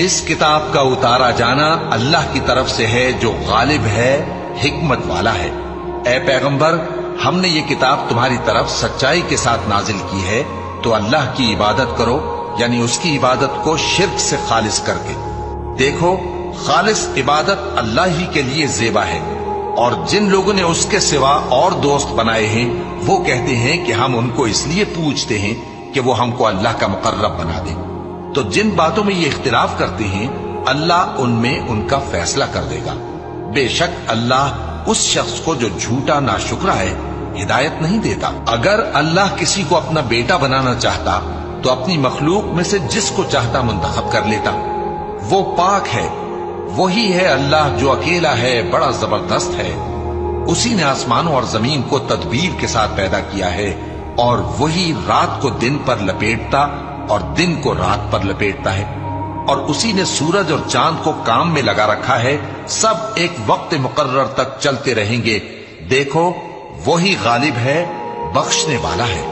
اس کتاب کا اتارا جانا اللہ کی طرف سے ہے جو غالب ہے، حکمت والا ہے۔ اے پیغمبر، ہم نے یہ کتاب تمہاری طرف سچائی کے ساتھ نازل کی ہے، تو اللہ کی عبادت کرو، یعنی اس کی عبادت کو شرک سے خالص کر کے۔ دیکھو، خالص عبادت اللہ ہی کے لیے زیبا ہے، اور جن لوگوں نے اس کے سوا اور دوست بنائے ہیں وہ کہتے ہیں کہ ہم ان کو اس لیے پوچھتے ہیں کہ وہ ہم کو اللہ کا مقرب بنا دے۔ تو جن باتوں میں یہ اختلاف کرتے ہیں اللہ ان میں ان کا فیصلہ کر دے گا۔ بے شک اللہ اس شخص کو جو جھوٹا ناشکرا ہے ہدایت نہیں دیتا۔ اگر اللہ کسی کو اپنا بیٹا بنانا چاہتا تو اپنی مخلوق میں سے جس کو چاہتا منتخب کر لیتا۔ وہ پاک ہے، وہی ہے اللہ جو اکیلا ہے، بڑا زبردست ہے۔ اسی نے آسمانوں اور زمین کو تدبیر کے ساتھ پیدا کیا ہے، اور وہی رات کو دن پر لپیٹتا اور دن کو رات پر لپیٹتا ہے، اور اسی نے سورج اور چاند کو کام میں لگا رکھا ہے، سب ایک وقت مقرر تک چلتے رہیں گے۔ دیکھو، وہی غالب ہے، بخشنے والا ہے۔